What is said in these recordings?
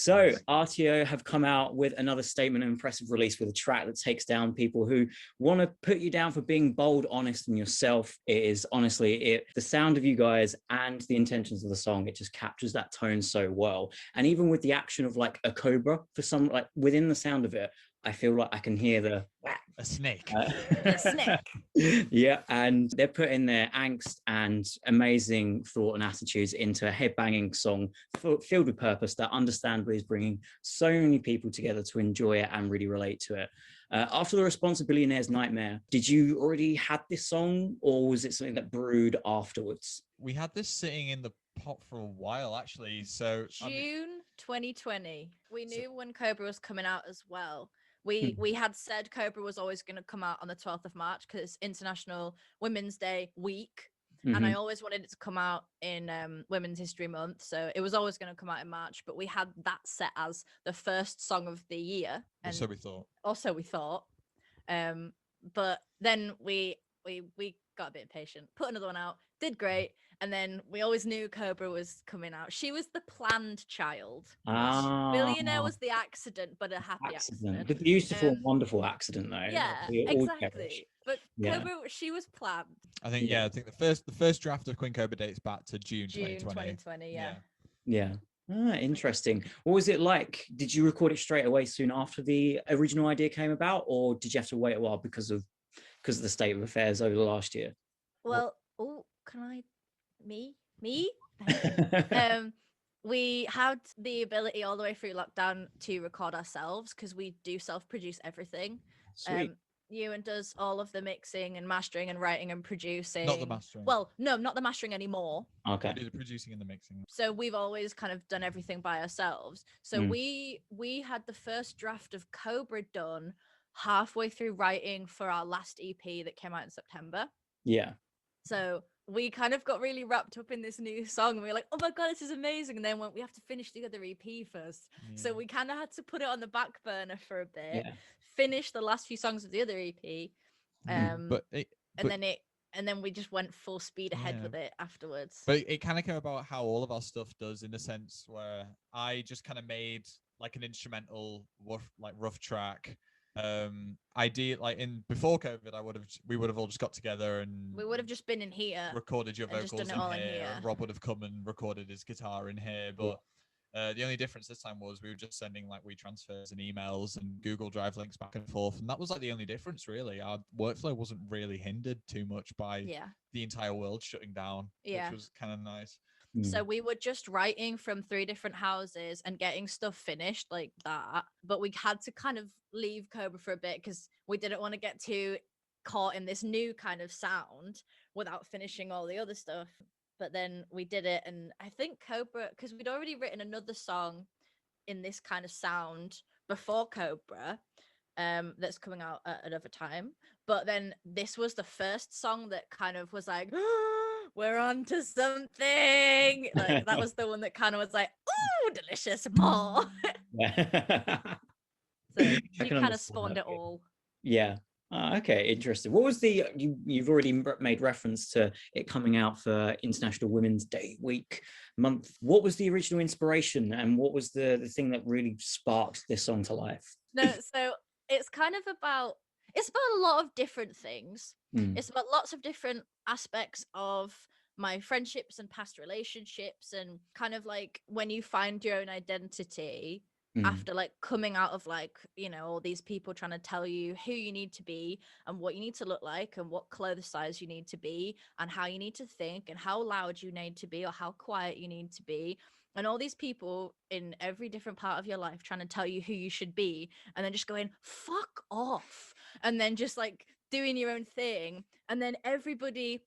So Artio have come out with another statement and impressive release with a track that takes down people who want to put you down for being bold, honest, and yourself. It is honestly the sound of you guys and the intentions of the song. It just captures that tone so well. And even with the action of like a cobra for some, like within the sound of it, I feel like I can hear a snake. A snake. Yeah, and they're putting their angst and amazing thought and attitudes into a headbanging song filled with purpose that understandably is bringing so many people together to enjoy it and really relate to it. After the Responsibillionaire's Nightmare, did you already had this song, or was it something that brewed afterwards? We had this sitting in the pot for a while, actually. So June 2020. We knew when Cobra was coming out as well. We had said Cobra was always going to come out on the 12th of March because International Women's Day week. And I always wanted it to come out in Women's History Month. So it was always going to come out in March, but we had that set as the first song of the year. And so we thought. Also we thought. But then we got a bit impatient, put another one out, did great. And then we always knew Cobra was coming out. She was the planned child. Billionaire was the accident, but a happy accident. The beautiful, wonderful accident, though. Yeah, exactly. But Cobra, she was planned. I think I think the first draft of Queen Cobra dates back to June 2020. Yeah. Interesting. What was it like? Did you record it straight away soon after the original idea came about, or did you have to wait a while because of the state of affairs over the last year? Well, can I? Me? We had the ability all the way through lockdown to record ourselves because we do self-produce everything. Sweet. Ewan does all of the mixing and mastering and writing and producing. Not the mastering. Well, no, not the mastering anymore. Okay. We do the producing and the mixing. So we've always kind of done everything by ourselves. So we had the first draft of Cobra done halfway through writing for our last EP that came out in September. Yeah. So we kind of got really wrapped up in this new song and we were like, oh my god, this is amazing. And then we have to finish the other EP first. So we kind of had to put it on the back burner for a bit, finish the last few songs of the other EP. And then we just went full speed ahead with it afterwards. But it kind of came about how all of our stuff does, in the sense where I just kind of made like an instrumental rough track. Idea like in before COVID, we would have all just got together and we would have just been in here, recorded your vocals in here. And Rob would have come and recorded his guitar in here, but the only difference this time was we were just sending like WeTransfers and emails and Google Drive links back and forth, and that was like the only difference really. Our workflow wasn't really hindered too much by the entire world shutting down, which was kind of nice. So we were just writing from 3 different houses and getting stuff finished like that. But we had to kind of leave Cobra for a bit because we didn't want to get too caught in this new kind of sound without finishing all the other stuff. But then we did it. And I think Cobra, because we'd already written another song in this kind of sound before Cobra, that's coming out at another time. But then this was the first song that kind of was like, we're on to something. Like that was the one that kind of was like, ooh, delicious, more. So you kind of spawned it all. Yeah. Okay, interesting. What was you've already made reference to it coming out for International Women's Day week month. What was the original inspiration and what was the thing that really sparked this song to life? No, so it's kind of about a lot of different things. It's about lots of different aspects of my friendships and past relationships, and kind of like when you find your own identity after like coming out of like, you know, all these people trying to tell you who you need to be and what you need to look like and what clothes size you need to be and how you need to think and how loud you need to be or how quiet you need to be. And all these people in every different part of your life trying to tell you who you should be, and then just going, fuck off. And then just like doing your own thing. And then everybody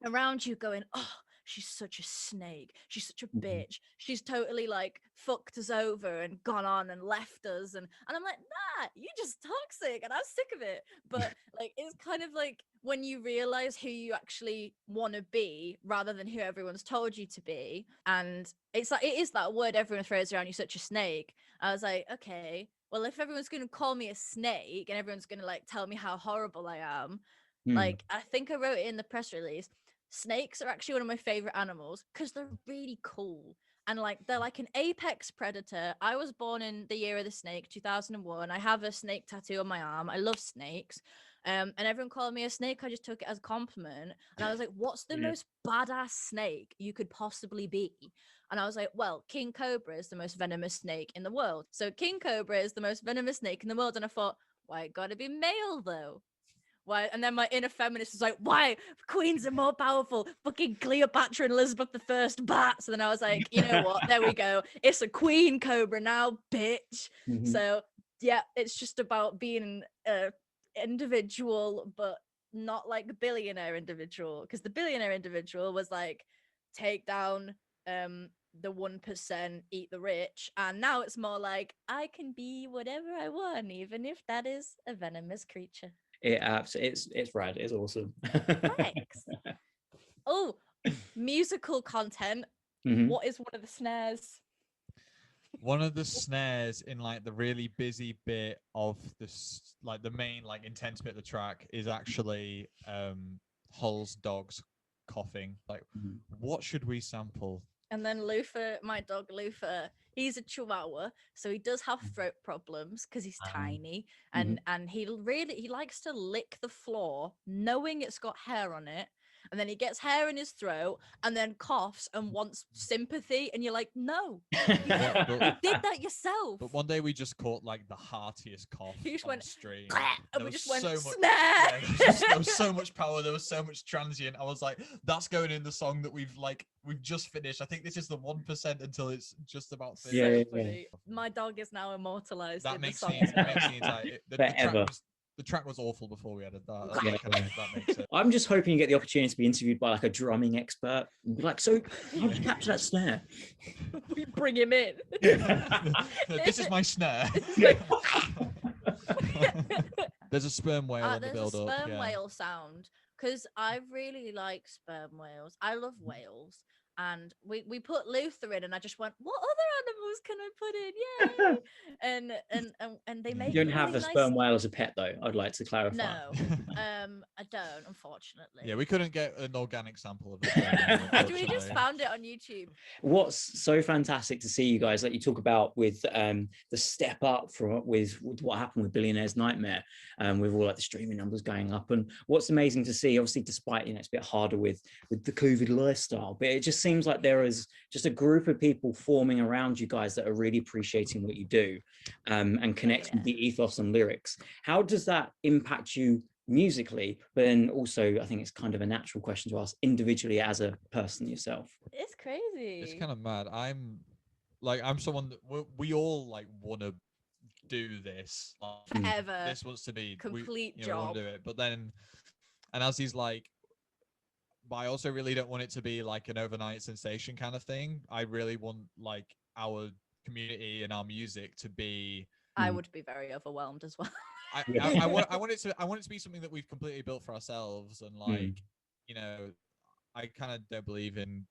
around you going, oh, she's such a snake. She's such a bitch. She's totally like fucked us over and gone on and left us. And I'm like, nah, you're just toxic and I'm sick of it. But like, it's kind of like when you realize who you actually want to be rather than who everyone's told you to be. And it's like, it is that word everyone throws around, you're such a snake. I was like, okay, well, if everyone's going to call me a snake and everyone's going to like tell me how horrible I am, like, I think I wrote it in the press release. Snakes are actually one of my favorite animals because they're really cool. and like they're like an apex predator. I was born in the year of the snake, 2001. I have a snake tattoo on my arm. I love snakes. And everyone called me a snake. I just took it as a compliment. And I was like, what's the most badass snake you could possibly be? And I was like, well, King Cobra is the most venomous snake in the world. So King Cobra is the most venomous snake in the world. And I thought, why it gotta be male though? Why? And then my inner feminist was like, why? Queens are more powerful. Fucking Cleopatra and Elizabeth I bats. And then I was like, you know what? There we go. It's a Queen Cobra now, bitch. So yeah, it's just about being individual, but not like a billionaire individual, because the billionaire individual was like take down the 1%, eat the rich, and now it's more like I can be whatever I want, even if that is a venomous creature. It's rad. It's awesome. Thanks. Oh, musical content. What is one of the snares? One of the snares in like the really busy bit of this, like the main like intense bit of the track, is actually Hull's dog's coughing. Like, what should we sample? And then Luther, my dog Luther, he's a Chihuahua, so he does have throat problems because he's tiny, and he likes to lick the floor, knowing it's got hair on it, and then he gets hair in his throat, and then coughs and wants sympathy, and you're like, no, you did that yourself. But one day we just caught like the heartiest cough he just on went, stream, and we just went, so snare. there was so much power, there was so much transient. I was like, that's going in the song that we've just finished. I think this is the 1% until it's just about finished. Funny. My dog is now immortalized. That in makes the song. The track was awful before we added that. That makes it. I'm just hoping you get the opportunity to be interviewed by like a drumming expert and be like, so how did you capture that snare? We bring him in. This is my snare. There's a sperm whale in the build-up. There's a sperm whale sound, because I really like sperm whales. I love whales. And we put Luther in, and I just went, what other animals can I put in? Yay! and they make You don't really have a sperm whale as a pet, though. I'd like to clarify. No, I don't, unfortunately. Yeah, we couldn't get an organic sample of it. We just found it on YouTube. What's so fantastic to see you guys, like you talk about with the step up with what happened with Billionaire's Nightmare, with all like the streaming numbers going up, and what's amazing to see, obviously, despite it's a bit harder with the COVID lifestyle, but it just seems like there is just a group of people forming around you guys that are really appreciating what you do, and connecting with the ethos and lyrics. How does that impact you musically? But then also, I think it's kind of a natural question to ask individually as a person yourself. It's crazy. It's kind of mad. I'm someone that we all like want to do this forever. This wants to be complete job. We want to do it, but then, and as he's like, but I also really don't want it to be like an overnight sensation kind of thing. I really want like our community and our music to be. I would be very overwhelmed as well. I want it to be something that we've completely built for ourselves, and like, I kind of don't believe in.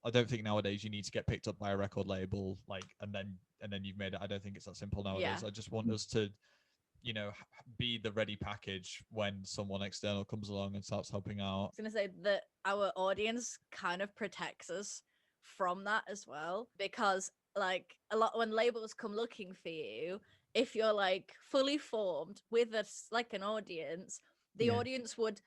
I don't think nowadays you need to get picked up by a record label, like, and then you've made it. I don't think it's that simple nowadays. Yeah. I just want us to, be the ready package when someone external comes along and starts helping out. I was gonna say that our audience kind of protects us from that as well, because like a lot when labels come looking for you, if you're like fully formed with us like an audience, the audience would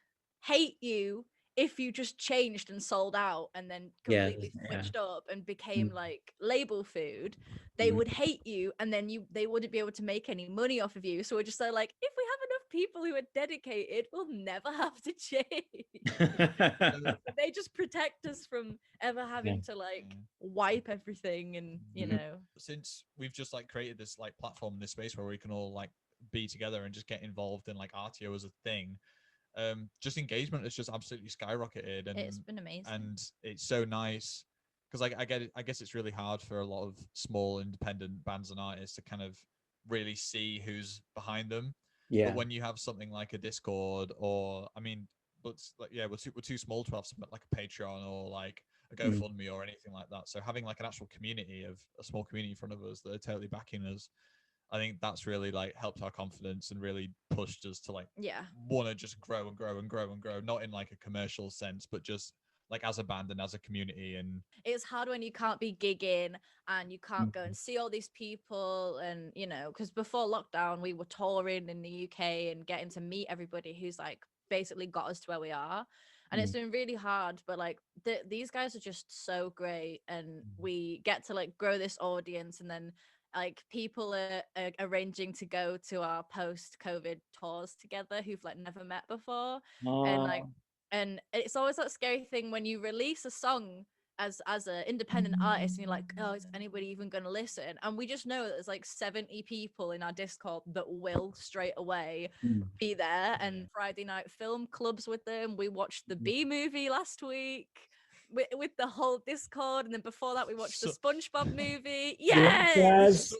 hate you if you just changed and sold out and then completely switched up and became like label food. They would hate you, and then they wouldn't be able to make any money off of you. So we're just so like, if we have enough people who are dedicated, we'll never have to change. They just protect us from ever having to like wipe everything, and since we've just like created this like platform, this space where we can all like be together and just get involved in like Artio as a thing. Just engagement has just absolutely skyrocketed, and it's been amazing, and it's so nice because like I guess it's really hard for a lot of small independent bands and artists to kind of really see who's behind them. But when you have something like a Discord, or but like we're too small to have something like a Patreon or like a GoFundMe or anything like that. So having like an actual community, of a small community in front of us that are totally backing us, I think that's really like helped our confidence and really pushed us to like want to just grow and grow and grow and grow, not in like a commercial sense, but just like as a band and as a community. And it's hard when you can't be gigging and you can't go and see all these people, and you know, because before lockdown we were touring in the UK and getting to meet everybody who's like basically got us to where we are, and it's been really hard, but like these guys are just so great, and we get to like grow this audience, and then like people are arranging to go to our post-COVID tours together who've like never met before. And like, and it's always that scary thing when you release a song as an independent artist and you're like, oh, is anybody even going to listen? And we just know that there's like 70 people in our Discord that will straight away be there. And Friday night film clubs with them. We watched the B movie last week with the whole Discord, and then before that we watched the SpongeBob movie. Yes.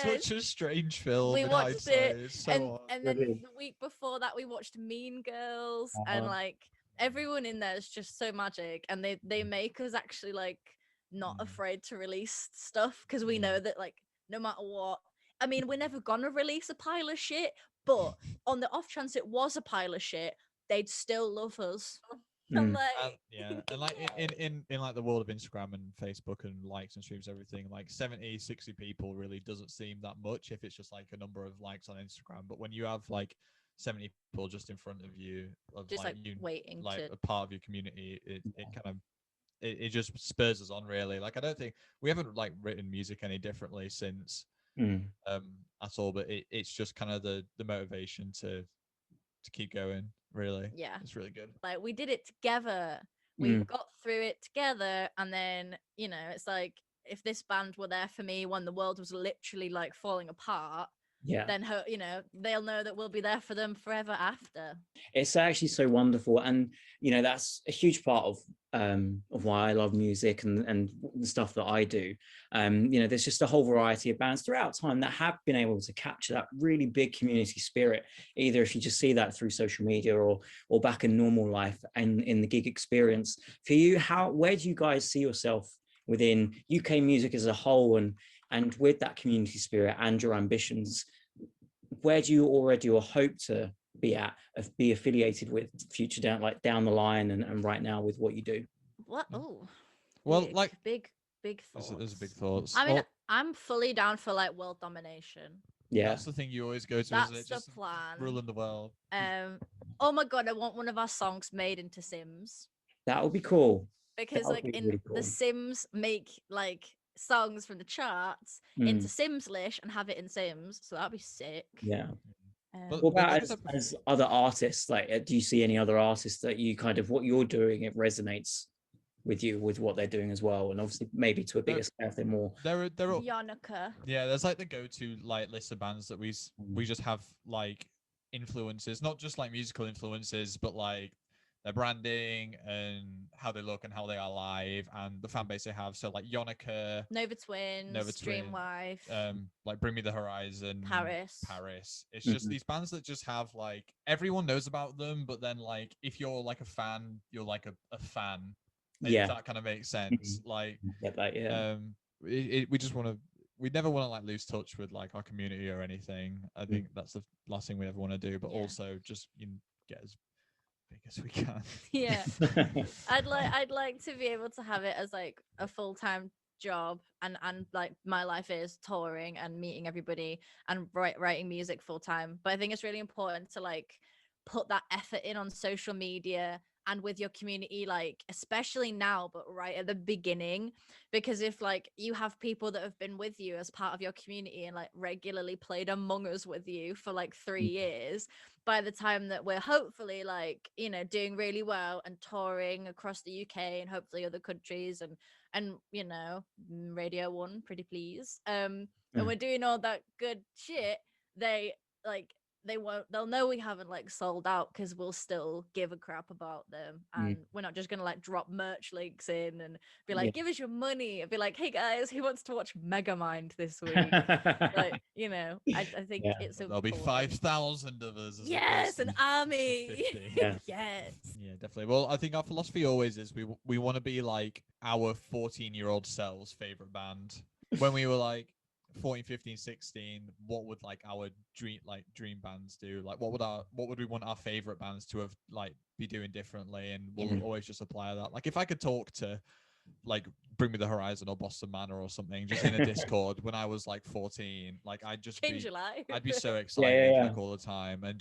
Such a strange film. We watched it, so and then the week before that we watched Mean Girls, and like everyone in there is just so magic, and they make us actually like not afraid to release stuff, because we know that like no matter what, I mean, we're never gonna release a pile of shit, but on the off chance it was a pile of shit, they'd still love us. I'm like, and like in like the world of Instagram and Facebook and likes and streams, everything, like 70, 60 people really doesn't seem that much if it's just like a number of likes on Instagram. But when you have like 70 people just in front of you, of just like like you, waiting like to... a part of your community, it kind of it just spurs us on, really. Like I don't think we haven't like written music any differently since at all, but it's just kind of the motivation to keep going, really. Yeah, it's really good. Like we did it together, we got through it together, and then, you know, it's like if this band were there for me when the world was literally like falling apart, then you know, they'll know that we'll be there for them forever after. It's actually so wonderful, and you know, that's a huge part of why I love music and the stuff that I do. You know, there's just a whole variety of bands throughout time that have been able to capture that really big community spirit, either if you just see that through social media or back in normal life and in the gig experience. For you, where do you guys see yourself within UK music as a whole, and with that community spirit and your ambitions? Where do you already or hope to be affiliated with future down the line, and right now with what you do? What? Oh, well, big, like big thoughts. There's big thoughts. I mean, I'm fully down for like world domination. Yeah, that's the thing you always go to. That's isn't it? the Just plan. ruling the world. Oh my god, I want one of our songs made into Sims. that would be cool, because like in really cool. The Sims make like songs from the charts into Simslish and have it in Sims, so that'd be sick. Yeah. What about as other artists? Like, do you see any other artists that you kind of, what you're doing, it resonates with you, with what they're doing as well? And obviously maybe to a bigger scale, they're more Yonica. Yeah, there's like the go-to like list of bands that we just have like influences, not just like musical influences, but like their branding and how they look and how they are live and the fan base they have. So like Yonica, Nova Twins, Dreamwife, like Bring Me the Horizon, Paris. It's just these bands that just have like, everyone knows about them, but then like if you're like a fan, you're like a fan. If that kind of makes sense. Like we just want to, we never want to like lose touch with like our community or anything. I think that's the last thing we ever want to do, but also just, you know, get as big as we can. Yeah. I'd like to be able to have it as like a full-time job, and like my life is touring and meeting everybody and writing music full-time, but I think it's really important to like put that effort in on social media and with your community, like especially now, but right at the beginning, because if like you have people that have been with you as part of your community and like regularly played Among Us with you for like 3 years, by the time that we're hopefully like, you know, doing really well and touring across the UK and hopefully other countries and you know, Radio 1, pretty please, and we're doing all that good shit, they'll know we haven't like sold out, because we'll still give a crap about them, and we're not just gonna like drop merch links in and be like, give us your money, and be like, hey guys, who wants to watch Megamind this week? Like, you know, I think it's there'll be 5,000 of us. Yes, an army. Yes. Yeah, definitely. Well, I think our philosophy always is we want to be like our 14-year-old selves favorite band. When we were like 14, 15, 16, what would like our dream bands do? Like what would we want our favorite bands to have like be doing differently? And we'll always just apply that. Like if I could talk to like Bring Me the Horizon or Boston Manor or something just in a Discord when I was like 14, like I'd just Change your life. I'd be so excited like all the time, and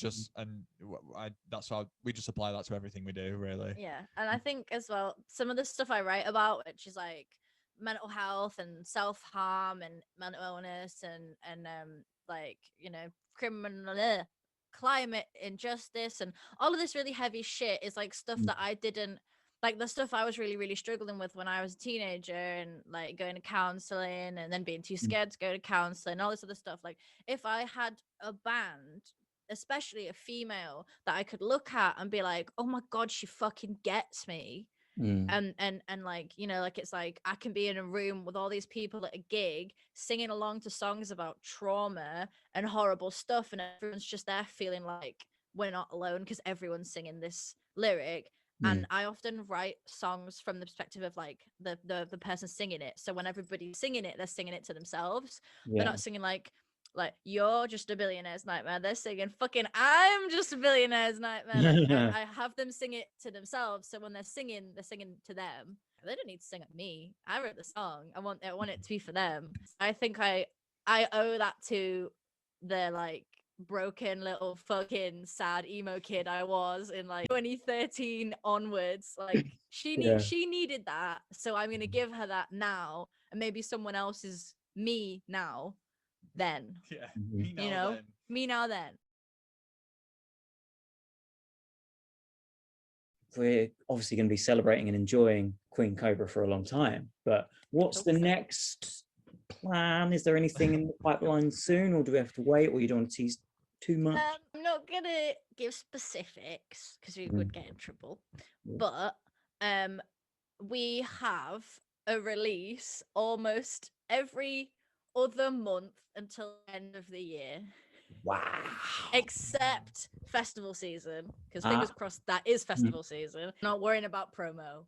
that's why we just apply that to everything we do, really. Yeah, and I think as well some of the stuff I write about, which is like mental health and self-harm and mental illness and like, you know, criminal climate injustice and all of this really heavy shit is like stuff that I didn't like, the stuff I was really struggling with when I was a teenager, and like going to counseling and then being too scared to go to counseling, all this other stuff. Like if I had a band, especially a female, that I could look at and be like, oh my god, she fucking gets me. And like, you know, like it's like I can be in a room with all these people at a gig singing along to songs about trauma and horrible stuff, and everyone's just there feeling like we're not alone because everyone's singing this lyric. And I often write songs from the perspective of like the person singing it, so when everybody's singing it, they're singing it to themselves. They're not singing like you're just a billionaire's nightmare. They're singing fucking I'm just a billionaire's nightmare. Like, I have them sing it to themselves, so when they're singing to them. They don't need to sing at me. I wrote the song. I want it to be for them. I think I owe that to the like broken little fucking sad emo kid I was in like 2013 onwards. Like she needed that, so I'm gonna give her that now, and maybe someone else is me now. Then me now then. We're obviously going to be celebrating and enjoying Queen Cobra for a long time, but what's the next plan? Is there anything in the pipeline soon, or do we have to wait, or you don't want to tease too much? I'm not gonna give specifics because we would get in trouble, but we have a release almost every other month until the end of the year. Wow. Except festival season, because fingers crossed that is festival season. Not worrying about promo.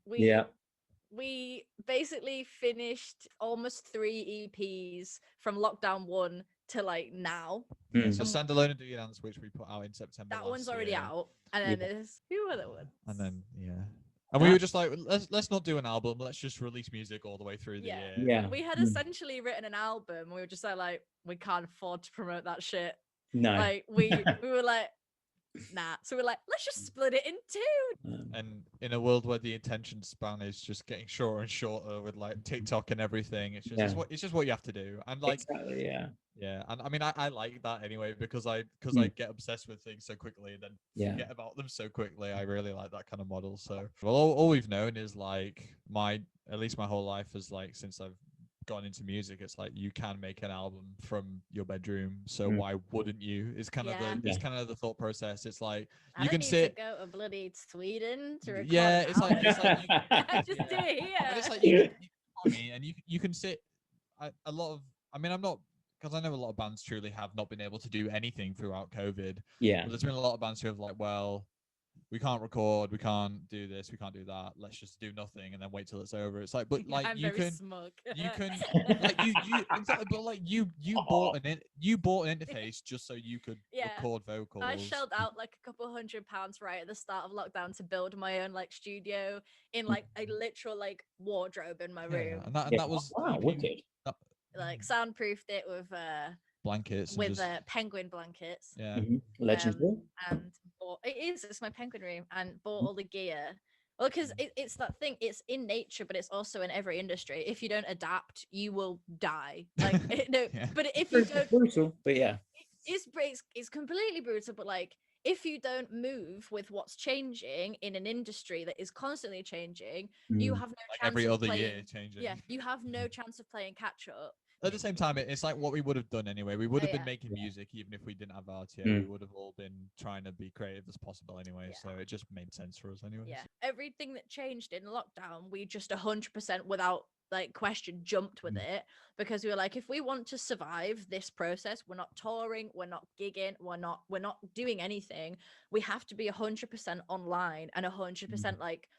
We basically finished almost 3 EPs from lockdown 1 to like now. So Standalone and Do Your Dance, which we put out in September. That one's already out, and then there's 2 other ones. And then and we were just like, let's not do an album. Let's just release music all the way through the year. Yeah. We had essentially written an album. We were just like we can't afford to promote that shit. No. Like we were like, nah. So we're like, let's just split it in 2. And in a world where the attention span is just getting shorter and shorter with like TikTok and everything, it's just what you have to do. And like exactly, and I mean I like that anyway because I get obsessed with things so quickly and then forget about them so quickly. I really like that kind of model. So well, all we've known is like at least my whole life is like since I've gone into music, it's like you can make an album from your bedroom, so why wouldn't you? It's kind of the thought process. It's like you can sit to go to bloody Sweden to record it's like you, just do it here. But it's like you can sit a lot of I'm not, because I know a lot of bands truly have not been able to do anything throughout COVID. But there's been a lot of bands who have like, well, we can't record, we can't do this, we can't do that. Let's just do nothing and then wait till it's over. It's like, but like you can like you exactly, but like you bought an interface just so you could record vocals. I shelled out like a couple £100 right at the start of lockdown to build my own like studio in like a literal like wardrobe in my room. And that was wicked. Like soundproofed it with blankets with penguin blankets. Legendary. And it's my penguin room, and bought all the gear. Well, because it's that thing, it's in nature, but it's also in every industry. If you don't adapt, you will die. Like but if you don't, brutal, but it's completely brutal. But like if you don't move with what's changing in an industry that is constantly changing, you have no chance every other playing, year changing. You have no chance of playing catch up. At the same time, it's like what we would have done anyway. We would have been making music even if we didn't have Artio. We would have all been trying to be creative as possible anyway. So it just made sense for us anyway. Yeah, everything that changed in lockdown, we just 100% without like question jumped with it, because we were like, if we want to survive this process, we're not touring, we're not gigging, we're not doing anything. We have to be 100% online and 100% like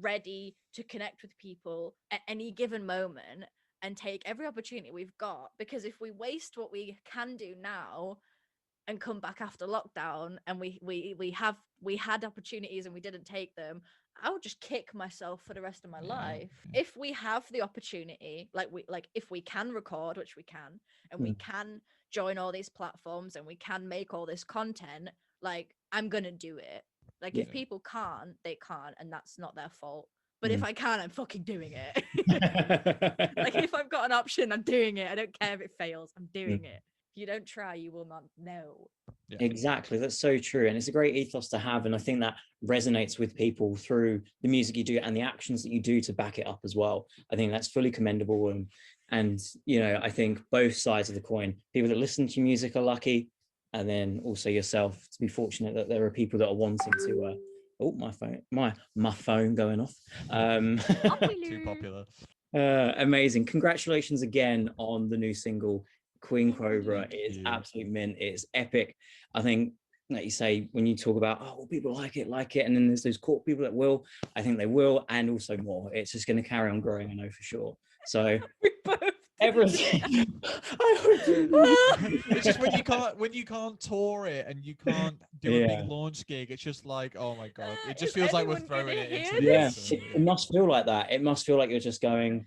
ready to connect with people at any given moment. and take every opportunity we've got, because if we waste what we can do now and come back after lockdown and we had opportunities and we didn't take them, I would just kick myself for the rest of my life. If we have the opportunity, if we can record, which we can, and we can join all these platforms and we can make all this content, like, I'm gonna do it. Like, if people can't, they can't, and that's not their fault. But if I can, I'm fucking doing it. Like, if I've got an option, I'm doing it. I don't care if it fails, I'm doing it. If you don't try, you will not know. Yeah. Exactly. That's so true. And it's a great ethos to have. And I think that resonates with people through the music you do and the actions that you do to back it up as well. I think that's fully commendable. And you know, I think both sides of the coin, people that listen to your music are lucky. And then also yourself to be fortunate that there are people that are wanting to, my phone going off. Too popular. Amazing. Congratulations again on the new single, Queen Cobra. It is absolute mint. It's epic. I think, like you say, when you talk about, oh, well, people like it, and then there's those core people that will, I think they will, and also more. It's just going to carry on growing, I know for sure. So everything. It's just when you can't tour it and you can't do a big launch gig, it's just like, oh my god, it just feels like we're throwing it into the it must feel like that. It must feel like you're just going,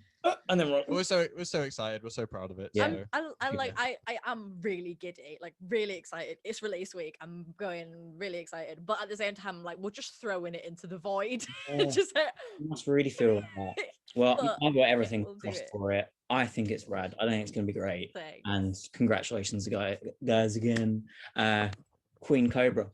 and then we're so excited, we're so proud of it. Yeah. I'm really giddy, like really excited. It's release week, I'm going really excited, but at the same time, like, we're just throwing it into the void. Just it must really feel like that. Well, I've got everything crossed for it. I think it's rad. I think it's going to be great. Thanks. And congratulations, guys, again. Queen Cobra.